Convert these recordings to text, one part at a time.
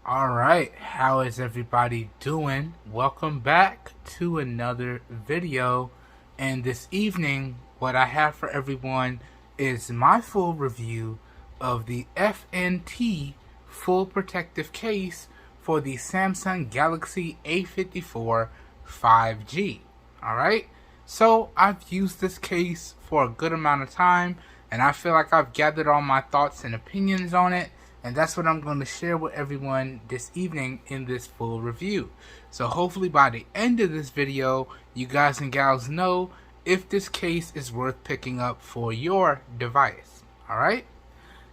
Alright, how is everybody doing? Welcome back to another video. And this evening, what I have for everyone is my full review of the FNT full protective case for the Samsung Galaxy A54 5G. Alright, so I've used this case for a good amount of time, and I feel like I've gathered all my thoughts and opinions on it. And that's what I'm going to share with everyone this evening in this full review. So hopefully by the end of this video, you guys and gals know if this case is worth picking up for your device. Alright?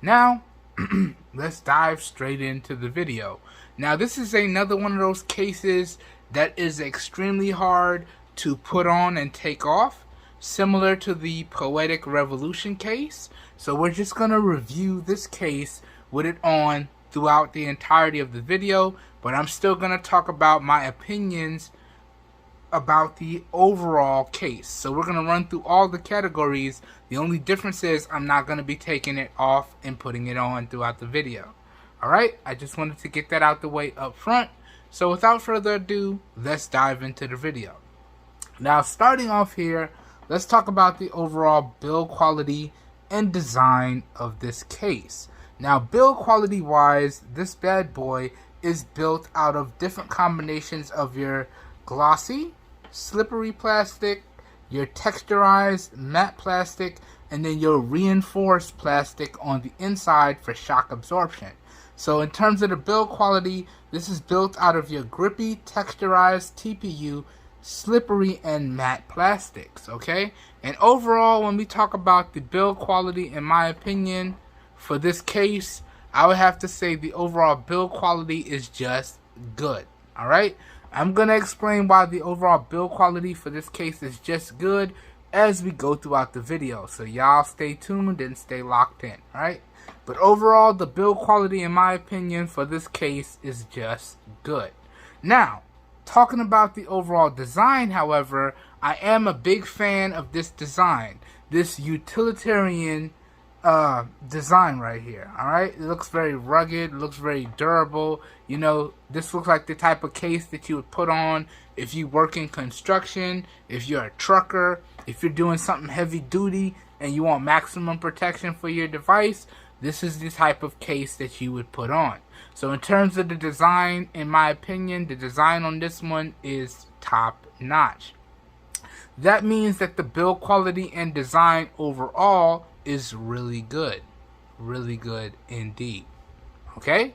Now, let's dive straight into the video. Now, this is another one of those cases that is extremely hard to put on and take off, similar to the Poetic Revolution case. So we're just going to review this case with it on throughout the entirety of the video, but I'm still going to talk about my opinions about the overall case. So we're going to run through all the categories. The only difference is I'm not going to be taking it off and putting it on throughout the video. Alright, I just wanted to get that out the way up front. So without further ado, let's dive into the video. Now, starting off here, let's talk about the overall build quality and design of this case. Now, build quality wise, this bad boy is built out of different combinations of your glossy, slippery plastic, your texturized matte plastic, and then your reinforced plastic on the inside for shock absorption. So in terms of the build quality, this is built out of your grippy, texturized TPU, slippery, and matte plastics, okay? And overall, when we talk about the build quality, in my opinion, for this case, I would have to say the overall build quality is just good. Alright? I'm going to explain why the overall build quality for this case is just good as we go throughout the video. So y'all stay tuned and stay locked in. Alright? But overall, the build quality, in my opinion, for this case is just good. Now, talking about the overall design, however, I am a big fan of this design. This utilitarian design right here. Alright, it looks very rugged, looks very durable. You know, this looks like the type of case that you would put on if you work in construction, if you're a trucker, if you're doing something heavy duty and you want maximum protection for your device. This is the type of case that you would put on. So in terms of the design, in my opinion, the design on this one is top notch. That means that the build quality and design overall is really good indeed. Okay,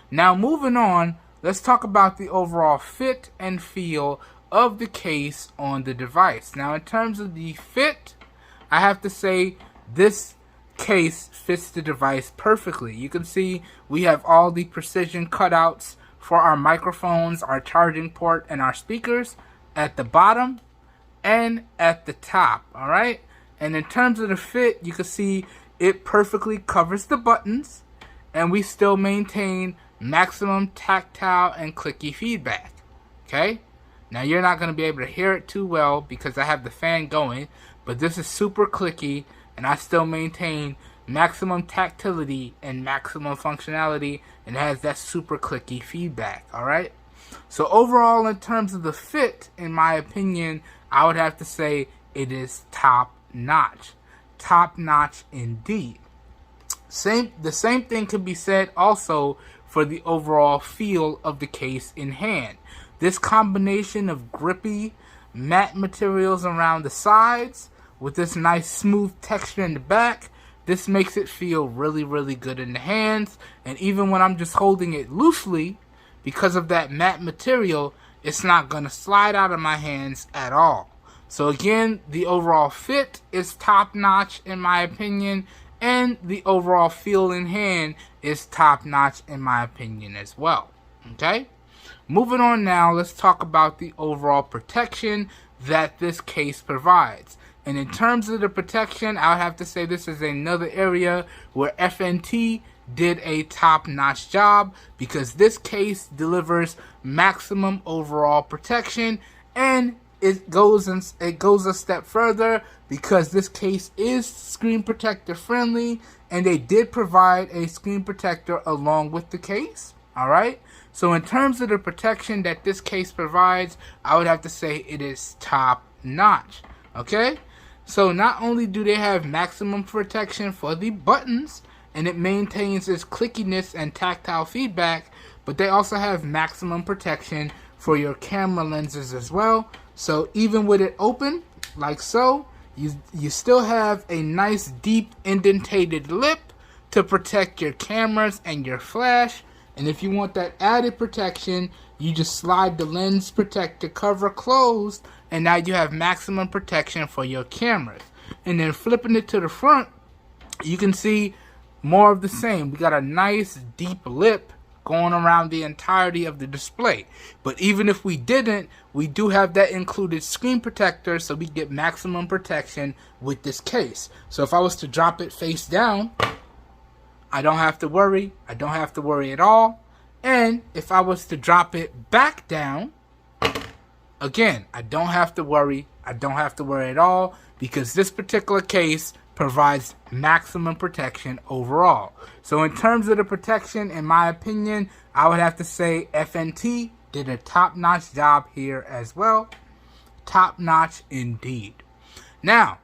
now moving on, let's talk about the overall fit and feel of the case on the device. Now, in terms of the fit, I have to say this case fits the device perfectly. You can see we have all the precision cutouts for our microphones, our charging port, and our speakers at the bottom and at the top. Alright, and in terms of the fit, you can see it perfectly covers the buttons, and we still maintain maximum tactile and clicky feedback. Okay? Now, you're not going to be able to hear it too well because I have the fan going, but this is super clicky, and I still maintain maximum tactility and maximum functionality, and it has that super clicky feedback. Alright? So overall, in terms of the fit, in my opinion, I would have to say it is top notch indeed. The same thing could be said also for the overall feel of the case in hand. This combination of grippy matte materials around the sides with this nice smooth texture in the back, this makes it feel really good in the hands. And even when I'm just holding it loosely, because of that matte material, it's not going to slide out of my hands at all. So again, the overall fit is top notch in my opinion, and the overall feel in hand is top notch in my opinion as well. Okay? Moving on now, let's talk about the overall protection that this case provides. And in terms of the protection, I would have to say this is another area where FNT did a top-notch job, because this case delivers maximum overall protection, and it goes a step further because this case is screen protector friendly, and they did provide a screen protector along with the case. Alright? So in terms of the protection that this case provides, I would have to say it is top notch. Okay? So not only do they have maximum protection for the buttons, and it maintains its clickiness and tactile feedback, but they also have maximum protection for your camera lenses as well. So even with it open, like so, you still have a nice deep indentated lip to protect your cameras and your flash. And if you want that added protection, you just slide the lens protector cover closed, and now you have maximum protection for your cameras. And then flipping it to the front, you can see more of the same. We got a nice deep lip going around the entirety of the display. But even if we didn't, we do have that included screen protector, so we get maximum protection with this case. So if I was to drop it face down, I don't have to worry. I don't have to worry at all. And if I was to drop it back down, again, I don't have to worry. I don't have to worry at all, because this particular case provides maximum protection overall. So in terms of the protection, in my opinion, I would have to say FNT did a top-notch job here as well. Top-notch indeed. Now,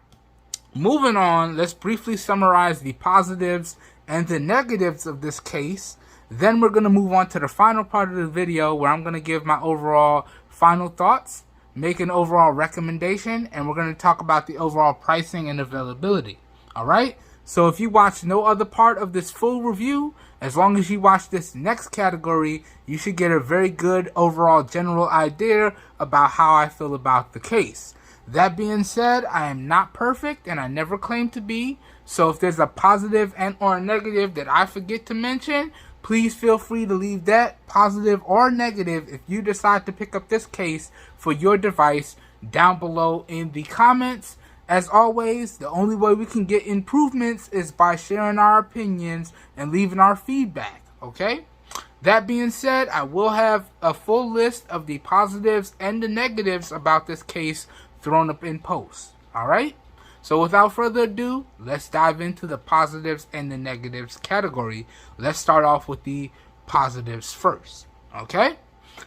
moving on, let's briefly summarize the positives and the negatives of this case. Then we're going to move on to the final part of the video, where I'm going to give my overall final thoughts, make an overall recommendation, and we're going to talk about the overall pricing and availability. Alright? So if you watch no other part of this full review, as long as you watch this next category, you should get a very good overall general idea about how I feel about the case. That being said, I am not perfect, and I never claim to be. So if there's a positive and or a negative that I forget to mention, please feel free to leave that, positive or negative, if you decide to pick up this case for your device, down below in the comments. As always, the only way we can get improvements is by sharing our opinions and leaving our feedback, okay? That being said, I will have a full list of the positives and the negatives about this case thrown up in post, alright? So without further ado, let's dive into the positives and the negatives category. Let's start off with the positives first, okay?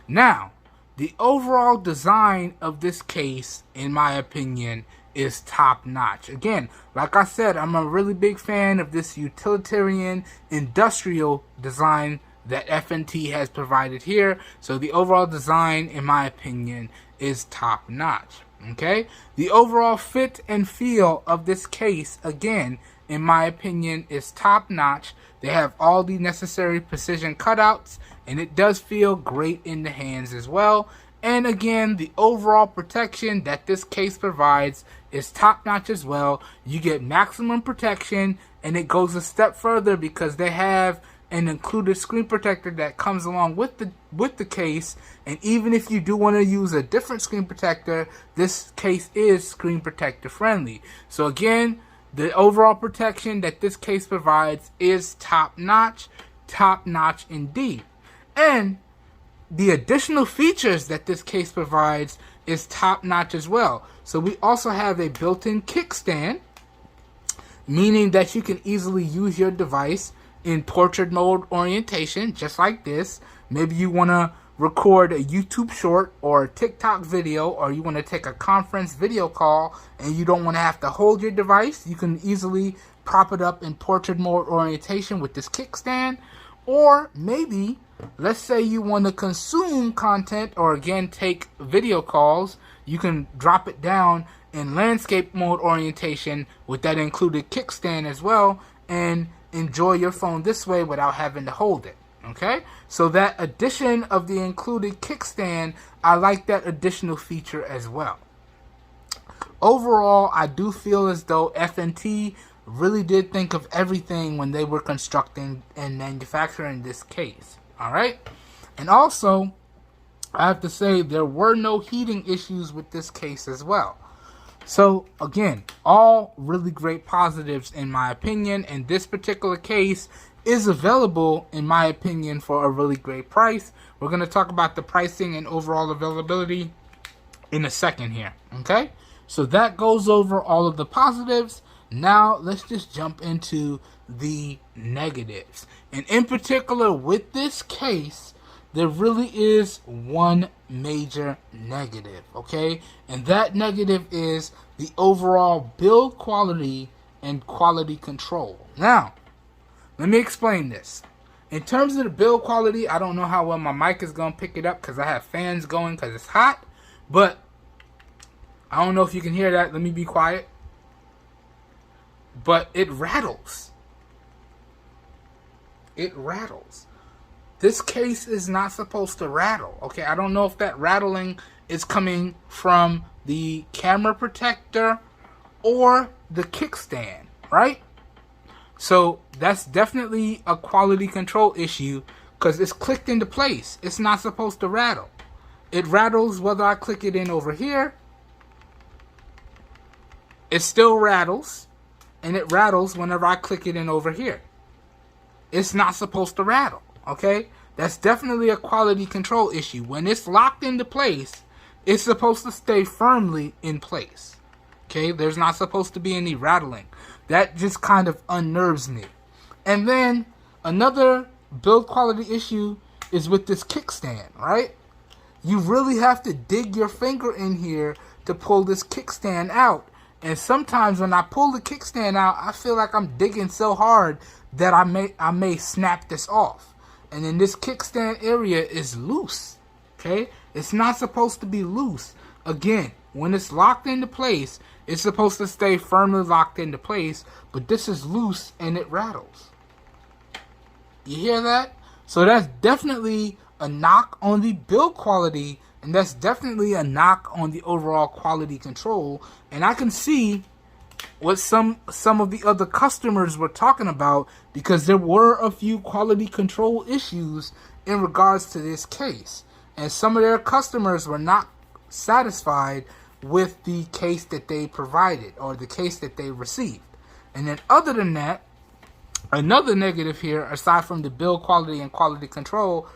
Now, the overall design of this case, in my opinion, is top notch. Again, like I said, I'm a really big fan of this utilitarian industrial design that FNT has provided here. So the overall design, in my opinion, is top notch. Okay, the overall fit and feel of this case, again, in my opinion, is top notch. They have all the necessary precision cutouts, and it does feel great in the hands as well. And again, the overall protection that this case provides is top notch as well. You get maximum protection, and it goes a step further because they have an included screen protector that comes along with the case. And even if you do want to use a different screen protector, this case is screen protector friendly. So again, the overall protection that this case provides is top notch indeed. And the additional features that this case provides is top notch as well. So we also have a built-in kickstand, meaning that you can easily use your device in portrait mode orientation, just like this. Maybe you want to record a YouTube short or a TikTok video, or you want to take a conference video call and you don't want to have to hold your device. You can easily prop it up in portrait mode orientation with this kickstand. Or maybe, let's say you want to consume content or again take video calls, you can drop it down in landscape mode orientation with that included kickstand as well, and enjoy your phone this way without having to hold it. Okay, so that addition of the included kickstand, I like that additional feature as well. Overall, I do feel as though FNT really did think of everything when they were constructing and manufacturing this case. Alright, and also I have to say there were no heating issues with this case as well. So again, all really great positives in my opinion, and this particular case is available in my opinion for a really great price. We're going to talk about the pricing and overall availability in a second here, okay? So that goes over all of the positives. Now let's just jump into the negatives. And in particular with this case, there really is one major negative, okay? And that negative is the overall build quality and quality control. Now, let me explain this. In terms of the build quality, I don't know how well my mic is going to pick it up because I have fans going because it's hot. But I don't know if you can hear that. Let me be quiet. But it rattles. It rattles. This case is not supposed to rattle. Okay, I don't know if that rattling is coming from the camera protector or the kickstand, right? So that's definitely a quality control issue because it's clicked into place. It's not supposed to rattle. It rattles whether I click it in over here. It still rattles. And it rattles whenever I click it in over here. It's not supposed to rattle, okay? That's definitely a quality control issue. When it's locked into place, it's supposed to stay firmly in place, okay? There's not supposed to be any rattling. That just kind of unnerves me. And then another build quality issue is with this kickstand, right? You really have to dig your finger in here to pull this kickstand out. And sometimes when I pull the kickstand out, I feel like I'm digging so hard that I may snap this off. And then this kickstand area is loose, okay? It's not supposed to be loose. Again, when it's locked into place, it's supposed to stay firmly locked into place, but this is loose and it rattles. You hear that? So that's definitely a knock on the build quality, and that's definitely a knock on the overall quality control. And I can see what some of the other customers were talking about, because there were a few quality control issues in regards to this case. And some of their customers were not satisfied with the case that they provided or the case that they received. And then other than that, another negative here, aside from the build quality and quality control,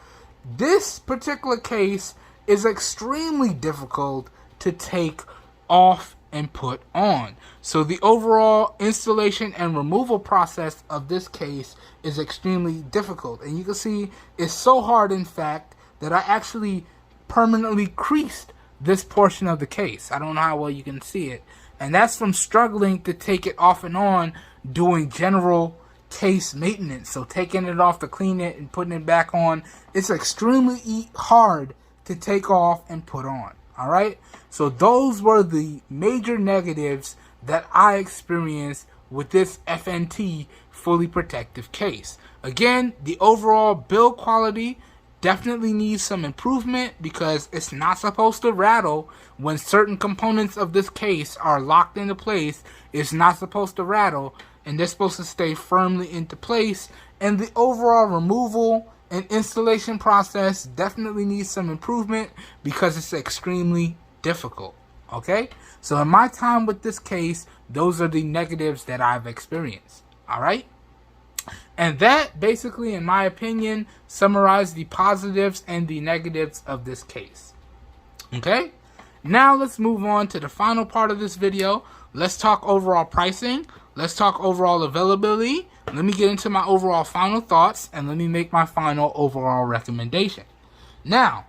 this particular case is extremely difficult to take off and put on. So the overall installation and removal process of this case is extremely difficult. And you can see it's so hard, in fact, that I actually permanently creased this portion of the case. I don't know how well you can see it. And that's from struggling to take it off and on doing general case maintenance. So taking it off to clean it and putting it back on, it's extremely hard to take off and put on. Alright, so those were the major negatives that I experienced with this FNT fully protective case. Again, the overall build quality definitely needs some improvement because it's not supposed to rattle when certain components of this case are locked into place. It's not supposed to rattle, and they're supposed to stay firmly into place. And the overall removal and installation process definitely needs some improvement because it's extremely difficult. Okay, so in my time with this case, those are the negatives that I've experienced. All right, and that basically, in my opinion, summarized the positives and the negatives of this case. Okay, now let's move on to the final part of this video. Let's talk overall pricing. Let's talk overall availability. Let me get into my overall final thoughts, and let me make my final overall recommendation. Now,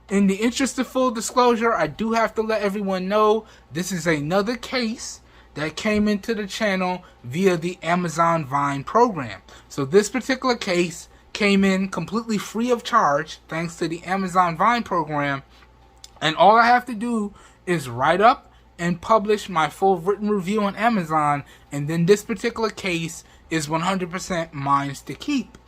in the interest of full disclosure, I do have to let everyone know this is another case that came into the channel via the Amazon Vine program. So this particular case came in completely free of charge thanks to the Amazon Vine program, and all I have to do is write up and publish my full written review on Amazon, and then this particular case is 100% mine to keep.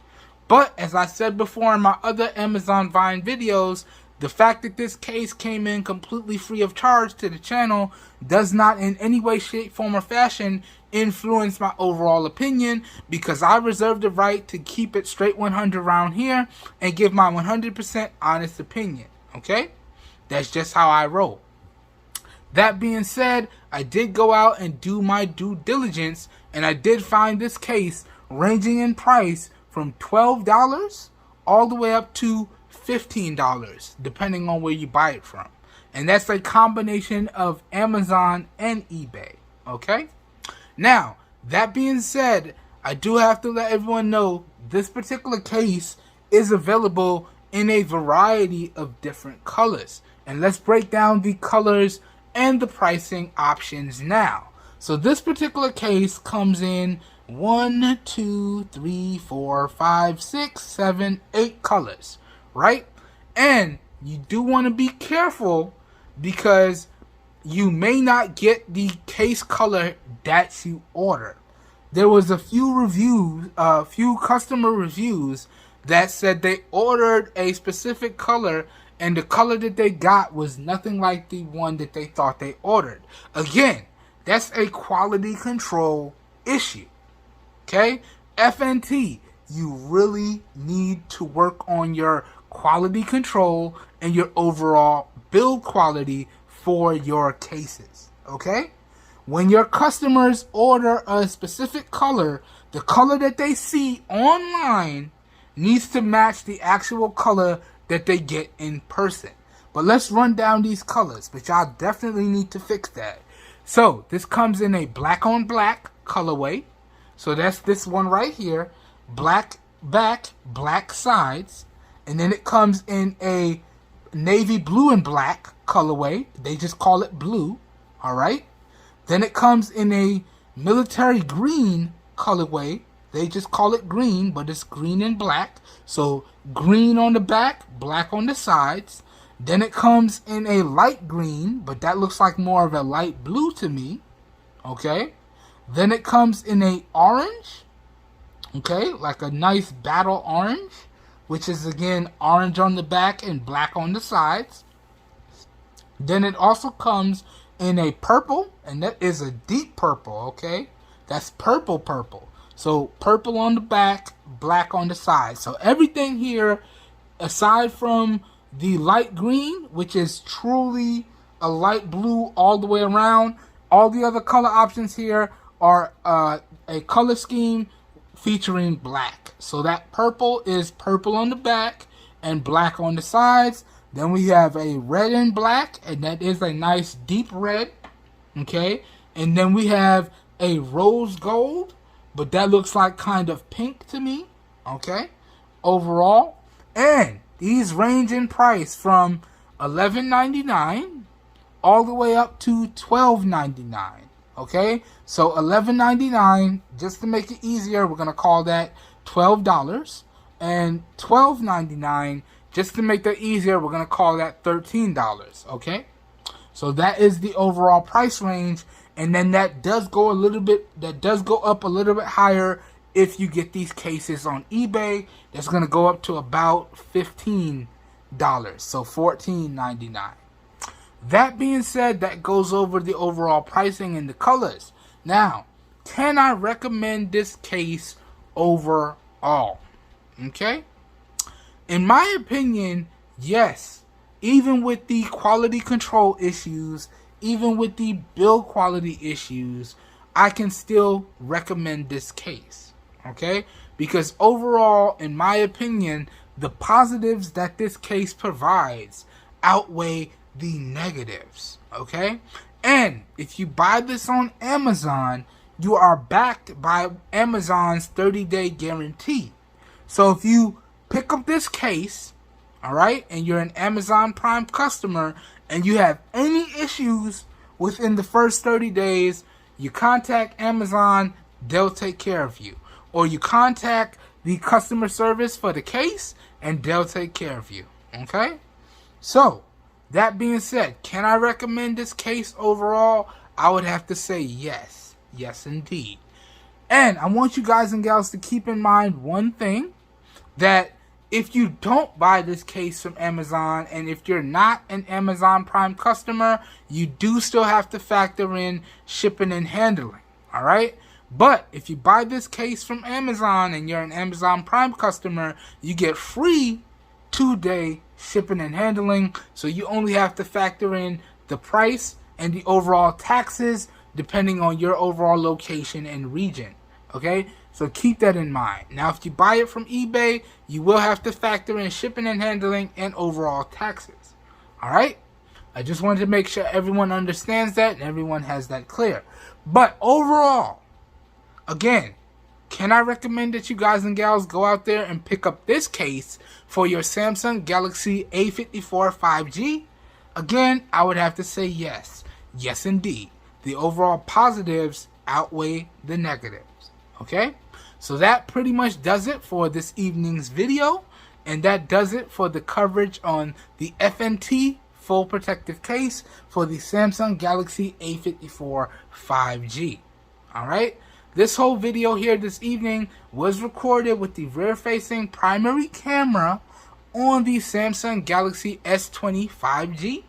But as I said before in my other Amazon Vine videos, the fact that this case came in completely free of charge to the channel does not in any way, shape, form, or fashion influence my overall opinion, because I reserve the right to keep it straight 100 around here and give my 100% honest opinion. Okay? That's just how I roll. That being said, I did go out and do my due diligence, and I did find this case ranging in price from $12 all the way up to $15, depending on where you buy it from. And that's a combination of Amazon and eBay. Okay? Now, That being said, I do have to let everyone know this particular case is available in a variety of different colors. And let's break down the colors and the pricing options now. So this particular case comes in 1, 2, 3, 4, 5, 6, 7, 8 colors, right? And you do want to be careful because you may not get the case color that you ordered. There was a few customer reviews that said they ordered a specific color and the color that they got was nothing like the one that they thought they ordered. Again, that's a quality control issue. Okay? FNT, you really need to work on your quality control and your overall build quality for your cases. Okay? When your customers order a specific color, the color that they see online needs to match the actual color that they get in person. But let's run down these colors, but y'all definitely need to fix that. So this comes in a black on black colorway. So that's this one right here. Black back, black sides. And then it comes in a navy blue and black colorway. They just call it blue. Alright. Then it comes in a military green colorway. They just call it green, but it's green and black. So green on the back, black on the sides. Then it comes in a light green, but that looks like more of a light blue to me. Okay. Then it comes in a orange. Okay, like a nice battle orange, which is again orange on the back and black on the sides. Then it also comes in a purple, and that is a deep purple, okay? That's purple. So purple on the back, black on the side. So everything here, aside from the light green, which is truly a light blue all the way around, all the other color options here are a color scheme featuring black. So that purple is purple on the back and black on the sides. Then we have a red and black, and that is a nice deep red. Okay, and then we have a rose gold, but that looks like kind of pink to me. Okay, overall, and these range in price from $11.99 all the way up to $12.99. Okay, so $11.99, just to make it easier, we're gonna call that $12, and $12.99, just to make that easier, we're gonna call that $13. Okay, so that is the overall price range, and then that does go up a little bit higher if you get these cases on eBay. That's gonna go up to about $15, so $14.99. That being said, that goes over the overall pricing and the colors. Now, can I recommend this case overall? Okay? In my opinion, yes. Even with the quality control issues, even with the build quality issues, I can still recommend this case. Okay? Because overall, in my opinion, the positives that this case provides outweigh the negatives. Okay? And if you buy this on Amazon, you are backed by Amazon's 30-day guarantee. So if you pick up this case, alright, and you're an Amazon Prime customer, and you have any issues within the first 30 days, you contact Amazon, they'll take care of you. Or you contact the customer service for the case, and they'll take care of you. Okay? So, that being said, can I recommend this case overall? I would have to say yes. Yes, indeed. And I want you guys and gals to keep in mind one thing, that if you don't buy this case from Amazon, and if you're not an Amazon Prime customer, you do still have to factor in shipping and handling. Alright? But if you buy this case from Amazon and you're an Amazon Prime customer, you get free 2-day shipping and handling. So you only have to factor in the price and the overall taxes depending on your overall location and region. Okay? So keep that in mind. Now, if you buy it from eBay, you will have to factor in shipping and handling and overall taxes. Alright? I just wanted to make sure everyone understands that and everyone has that clear. But overall, Again, can I recommend that you guys and gals go out there and pick up this case for your Samsung Galaxy A54 5G? Again, I would have to say yes. Yes, indeed. The overall positives outweigh the negatives. Okay? So that pretty much does it for this evening's video. And that does it for the coverage on the FNT full protective case for the Samsung Galaxy A54 5G. Alright? This whole video here this evening was recorded with the rear-facing primary camera on the Samsung Galaxy S20 5G.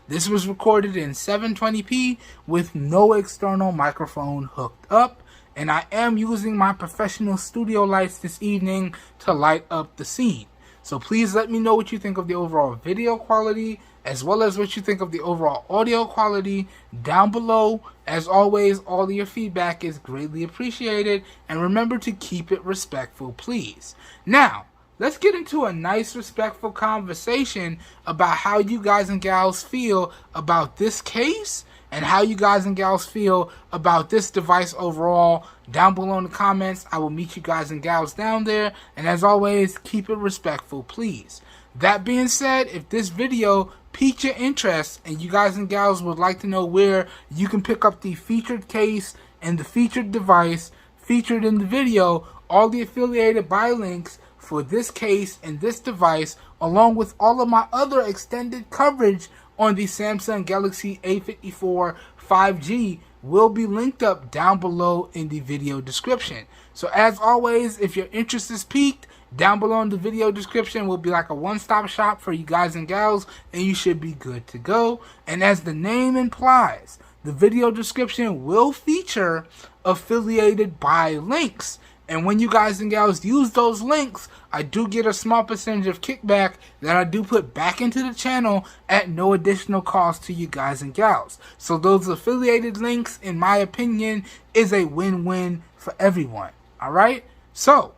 This was recorded in 720p with no external microphone hooked up, and I am using my professional studio lights this evening to light up the scene. So please let me know what you think of the overall video quality, as well as what you think of the overall audio quality down below. As always, all of your feedback is greatly appreciated, and remember to keep it respectful, please. Now, let's get into a nice, respectful conversation about how you guys and gals feel about this case and how you guys and gals feel about this device overall down below in the comments. I will meet you guys and gals down there, and as always, keep it respectful, please. That being said, if this video piqued your interest and you guys and gals would like to know where you can pick up the featured case and the featured device featured in the video, all the affiliated buy links for this case and this device, along with all of my other extended coverage on the Samsung Galaxy A54 5G, will be linked up down below in the video description. So as always, if your interest is piqued, down below in the video description will be like a one-stop shop for you guys and gals, and you should be good to go. And as the name implies, the video description will feature affiliated buy links. And when you guys and gals use those links, I do get a small percentage of kickback that I do put back into the channel at no additional cost to you guys and gals. So those affiliated links, in my opinion, is a win-win for everyone. Alright? So,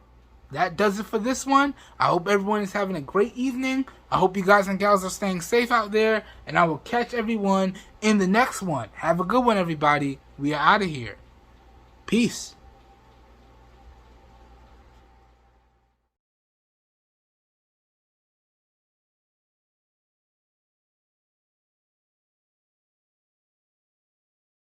that does it for this one. I hope everyone is having a great evening. I hope you guys and gals are staying safe out there. And I will catch everyone in the next one. Have a good one, everybody. We are out of here. Peace.